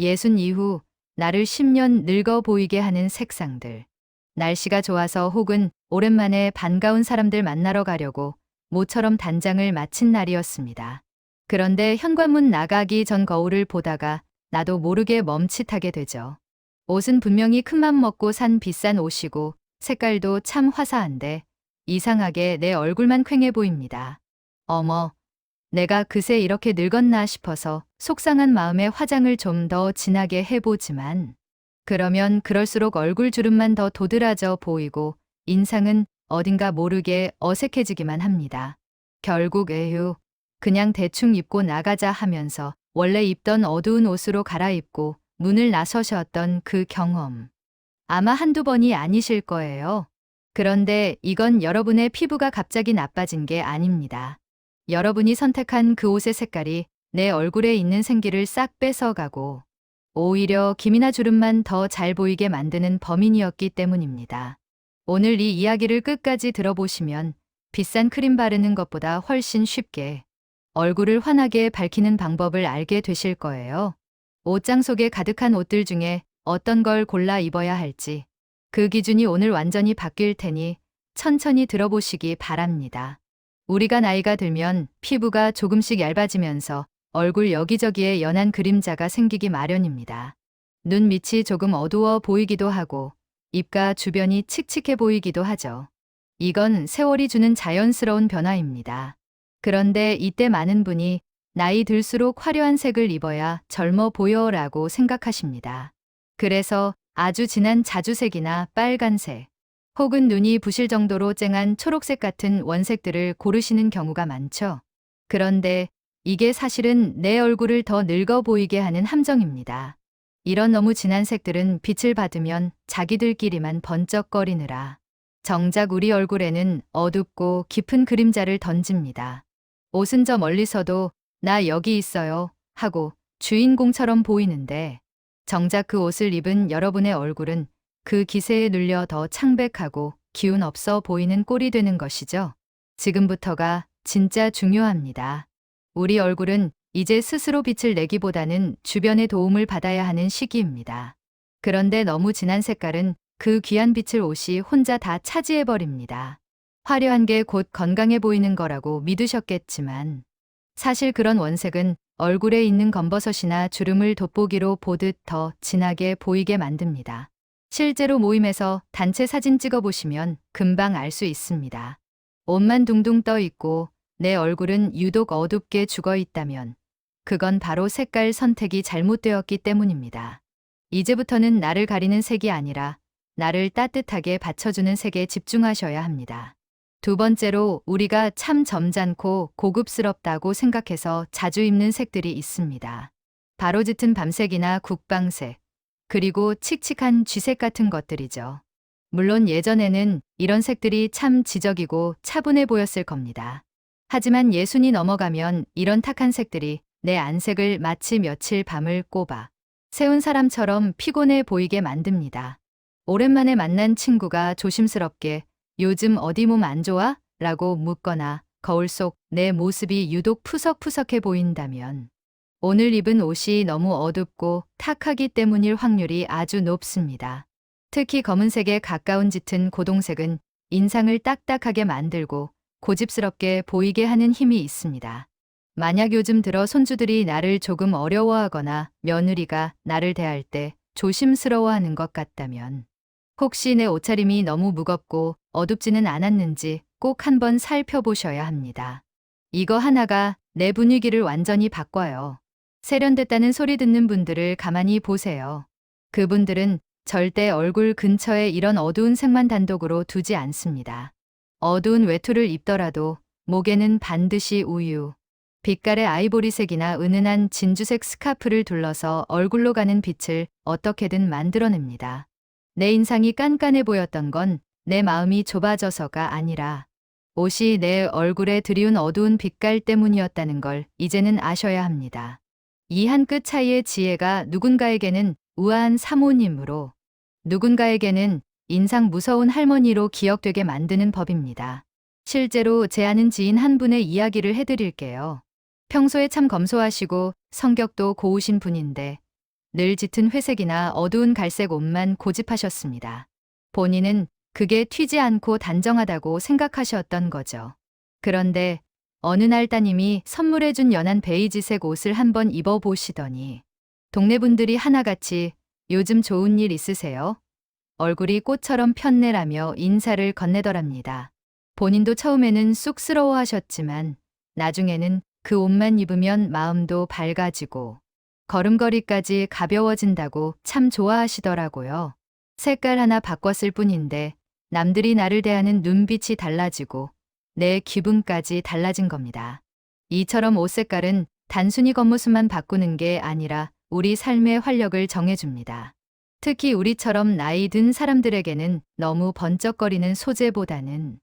예순 이후 나를 10년 늙어 보이게 하는 색상들. 날씨가 좋아서 혹은 오랜만에 반가운 사람들 만나러 가려고 모처럼 단장을 마친 날이었습니다. 그런데 현관문 나가기 전 거울을 보다가 나도 모르게 멈칫하게 되죠. 옷은 분명히 큰맘 먹고 산 비싼 옷이고 색깔도 참 화사한데 이상하게 내 얼굴만 퀭해 보입니다. 어머, 내가 그새 이렇게 늙었나 싶어서 속상한 마음에 화장을 좀 더 진하게 해보지만 그러면 그럴수록 얼굴 주름만 더 도드라져 보이고 인상은 어딘가 모르게 어색해지기만 합니다. 결국 에휴, 그냥 대충 입고 나가자 하면서 원래 입던 어두운 옷으로 갈아입고 문을 나서셨던 그 경험. 아마 한두 번이 아니실 거예요. 그런데 이건 여러분의 피부가 갑자기 나빠진 게 아닙니다. 여러분이 선택한 그 옷의 색깔이 내 얼굴에 있는 생기를 싹 뺏어가고 오히려 기미나 주름만 더 잘 보이게 만드는 범인이었기 때문입니다. 오늘 이 이야기를 끝까지 들어보시면 비싼 크림 바르는 것보다 훨씬 쉽게 얼굴을 환하게 밝히는 방법을 알게 되실 거예요. 옷장 속에 가득한 옷들 중에 어떤 걸 골라 입어야 할지 그 기준이 오늘 완전히 바뀔 테니 천천히 들어보시기 바랍니다. 우리가 나이가 들면 피부가 조금씩 얇아지면서 얼굴 여기저기에 연한 그림자가 생기기 마련입니다. 눈 밑이 조금 어두워 보이기도 하고 입가 주변이 칙칙해 보이기도 하죠. 이건 세월이 주는 자연스러운 변화입니다. 그런데 이때 많은 분이 나이 들수록 화려한 색을 입어야 젊어 보여라고 생각하십니다. 그래서 아주 진한 자주색이나 빨간색, 혹은 눈이 부실 정도로 쨍한 초록색 같은 원색들을 고르시는 경우가 많죠. 그런데 이게 사실은 내 얼굴을 더 늙어 보이게 하는 함정입니다. 이런 너무 진한 색들은 빛을 받으면 자기들끼리만 번쩍거리느라 정작 우리 얼굴에는 어둡고 깊은 그림자를 던집니다. 옷은 저 멀리서도 나 여기 있어요 하고 주인공처럼 보이는데 정작 그 옷을 입은 여러분의 얼굴은 그 기세에 눌려 더 창백하고 기운 없어 보이는 꼴이 되는 것이죠. 지금부터가 진짜 중요합니다. 우리 얼굴은 이제 스스로 빛을 내기보다는 주변의 도움을 받아야 하는 시기입니다. 그런데 너무 진한 색깔은 그 귀한 빛을 옷이 혼자 다 차지해버립니다. 화려한 게 곧 건강해 보이는 거라고 믿으셨겠지만 사실 그런 원색은 얼굴에 있는 검버섯이나 주름을 돋보기로 보듯 더 진하게 보이게 만듭니다. 실제로 모임에서 단체 사진 찍어보시면 금방 알 수 있습니다. 옷만 둥둥 떠 있고 내 얼굴은 유독 어둡게 죽어 있다면 그건 바로 색깔 선택이 잘못되었기 때문입니다. 이제부터는 나를 가리는 색이 아니라 나를 따뜻하게 받쳐주는 색에 집중하셔야 합니다. 두 번째로 우리가 참 점잖고 고급스럽다고 생각해서 자주 입는 색들이 있습니다. 바로 짙은 밤색이나 국방색, 그리고 칙칙한 쥐색 같은 것들이죠. 물론 예전에는 이런 색들이 참 지적이고 차분해 보였을 겁니다. 하지만 예순이 넘어가면 이런 탁한 색들이 내 안색을 마치 며칠 밤을 꼽아 세운 사람처럼 피곤해 보이게 만듭니다. 오랜만에 만난 친구가 조심스럽게 요즘 어디 몸 안 좋아? 라고 묻거나 거울 속 내 모습이 유독 푸석푸석해 보인다면 오늘 입은 옷이 너무 어둡고 탁하기 때문일 확률이 아주 높습니다. 특히 검은색에 가까운 짙은 고동색은 인상을 딱딱하게 만들고 고집스럽게 보이게 하는 힘이 있습니다. 만약 요즘 들어 손주들이 나를 조금 어려워하거나 며느리가 나를 대할 때 조심스러워하는 것 같다면 혹시 내 옷차림이 너무 무겁고 어둡지는 않았는지 꼭 한번 살펴보셔야 합니다. 이거 하나가 내 분위기를 완전히 바꿔요. 세련됐다는 소리 듣는 분들을 가만히 보세요. 그분들은 절대 얼굴 근처에 이런 어두운 색만 단독으로 두지 않습니다. 어두운 외투를 입더라도 목에는 반드시 우유, 빛깔의 아이보리색이나 은은한 진주색 스카프를 둘러서 얼굴로 가는 빛을 어떻게든 만들어냅니다. 내 인상이 깐깐해 보였던 건 내 마음이 좁아져서가 아니라 옷이 내 얼굴에 들이운 어두운 빛깔 때문이었다는 걸 이제는 아셔야 합니다. 이 한 끗 차이의 지혜가 누군가에게는 우아한 사모님으로 누군가에게는 인상 무서운 할머니로 기억되게 만드는 법입니다. 실제로 제 아는 지인 한 분의 이야기를 해드릴게요. 평소에 참 검소하시고 성격도 고우신 분인데 늘 짙은 회색이나 어두운 갈색 옷만 고집하셨습니다. 본인은 그게 튀지 않고 단정하다고 생각하셨던 거죠. 그런데 어느 날 따님이 선물해준 연한 베이지색 옷을 한번 입어보시더니 동네 분들이 하나같이 요즘 좋은 일 있으세요? 얼굴이 꽃처럼 편내라며 인사를 건네더랍니다. 본인도 처음에는 쑥스러워 하셨지만 나중에는 그 옷만 입으면 마음도 밝아지고 걸음걸이까지 가벼워진다고 참 좋아하시더라고요. 색깔 하나 바꿨을 뿐인데 남들이 나를 대하는 눈빛이 달라지고 내 기분까지 달라진 겁니다. 이처럼 옷 색깔은 단순히 겉모습만 바꾸는 게 아니라 우리 삶의 활력을 정해줍니다. 특히 우리처럼 나이 든 사람들에게는 너무 번쩍거리는 소재보다는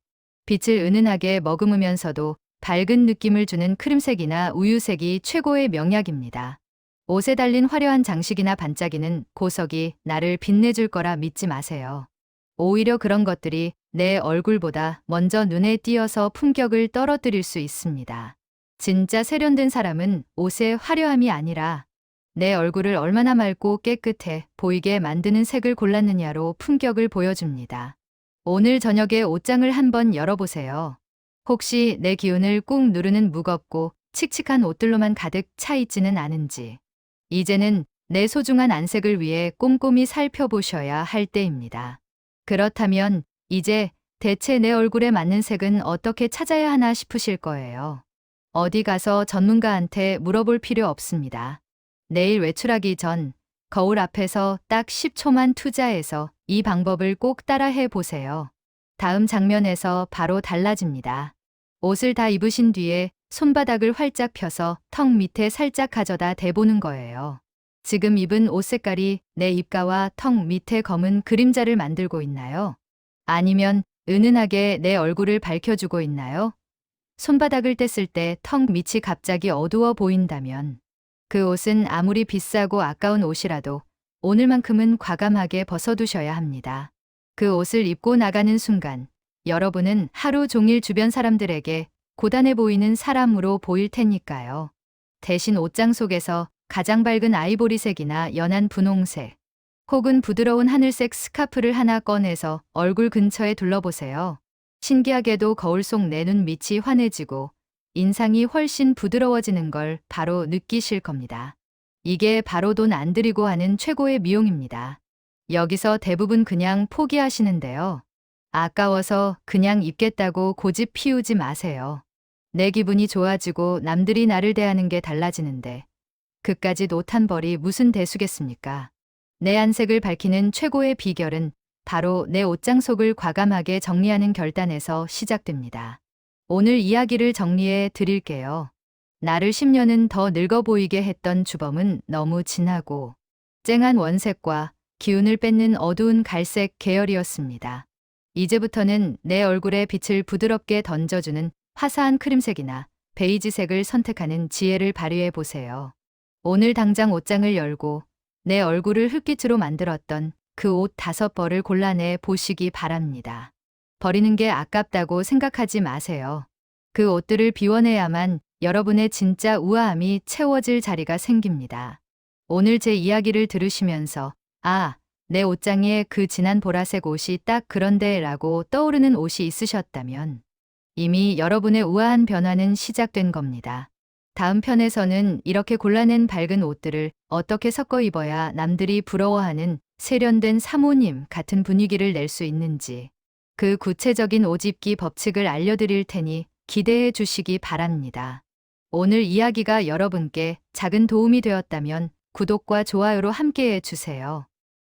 빛을 은은하게 머금으면서도 밝은 느낌을 주는 크림색이나 우유색이 최고의 명약입니다. 옷에 달린 화려한 장식이나 반짝이는 보석이 나를 빛내줄 거라 믿지 마세요. 오히려 그런 것들이 내 얼굴보다 먼저 눈에 띄어서 품격을 떨어뜨릴 수 있습니다. 진짜 세련된 사람은 옷의 화려함이 아니라 내 얼굴을 얼마나 맑고 깨끗해 보이게 만드는 색을 골랐느냐로 품격을 보여줍니다. 오늘 저녁에 옷장을 한번 열어보세요. 혹시 내 기운을 꾹 누르는 무겁고 칙칙한 옷들로만 가득 차 있지는 않은지. 이제는 내 소중한 안색을 위해 꼼꼼히 살펴보셔야 할 때입니다. 그렇다면 이제 대체 내 얼굴에 맞는 색은 어떻게 찾아야 하나 싶으실 거예요. 어디 가서 전문가한테 물어볼 필요 없습니다. 내일 외출하기 전 거울 앞에서 딱 10초만 투자해서 이 방법을 꼭 따라해 보세요. 다음 장면에서 바로 달라집니다. 옷을 다 입으신 뒤에 손바닥을 활짝 펴서 턱 밑에 살짝 가져다 대보는 거예요. 지금 입은 옷 색깔이 내 입가와 턱 밑에 검은 그림자를 만들고 있나요? 아니면 은은하게 내 얼굴을 밝혀주고 있나요? 손바닥을 뗐을 때 턱 밑이 갑자기 어두워 보인다면 그 옷은 아무리 비싸고 아까운 옷이라도 오늘만큼은 과감하게 벗어두셔야 합니다. 그 옷을 입고 나가는 순간 여러분은 하루 종일 주변 사람들에게 고단해 보이는 사람으로 보일 테니까요. 대신 옷장 속에서 가장 밝은 아이보리색이나 연한 분홍색 혹은 부드러운 하늘색 스카프를 하나 꺼내서 얼굴 근처에 둘러보세요. 신기하게도 거울 속 내 눈 밑이 환해지고 인상이 훨씬 부드러워지는 걸 바로 느끼실 겁니다. 이게 바로 돈 안 들이고 하는 최고의 미용입니다. 여기서 대부분 그냥 포기하시는데요. 아까워서 그냥 입겠다고 고집 피우지 마세요. 내 기분이 좋아지고 남들이 나를 대하는 게 달라지는데 그까짓 옷 한 벌이 무슨 대수겠습니까? 내 안색을 밝히는 최고의 비결은 바로 내 옷장 속을 과감하게 정리하는 결단에서 시작됩니다. 오늘 이야기를 정리해 드릴게요. 나를 10년은 더 늙어 보이게 했던 주범은 너무 진하고 쨍한 원색과 기운을 뺏는 어두운 갈색 계열이었습니다. 이제부터는 내 얼굴에 빛을 부드럽게 던져주는 화사한 크림색이나 베이지색을 선택하는 지혜를 발휘해 보세요. 오늘 당장 옷장을 열고 내 얼굴을 흙빛으로 만들었던 그 옷 5벌을 골라내 보시기 바랍니다. 버리는 게 아깝다고 생각하지 마세요. 그 옷들을 비워내야만 여러분의 진짜 우아함이 채워질 자리가 생깁니다. 오늘 제 이야기를 들으시면서 내 옷장에 그 진한 보라색 옷이 딱 그런데 라고 떠오르는 옷이 있으셨다면 이미 여러분의 우아한 변화는 시작된 겁니다. 다음 편에서는 이렇게 골라낸 밝은 옷들을 어떻게 섞어 입어야 남들이 부러워하는 세련된 사모님 같은 분위기를 낼 수 있는지 그 구체적인 옷 입기 법칙을 알려드릴 테니 기대해 주시기 바랍니다. 오늘 이야기가 여러분께 작은 도움이 되었다면 구독과 좋아요로 함께해 주세요.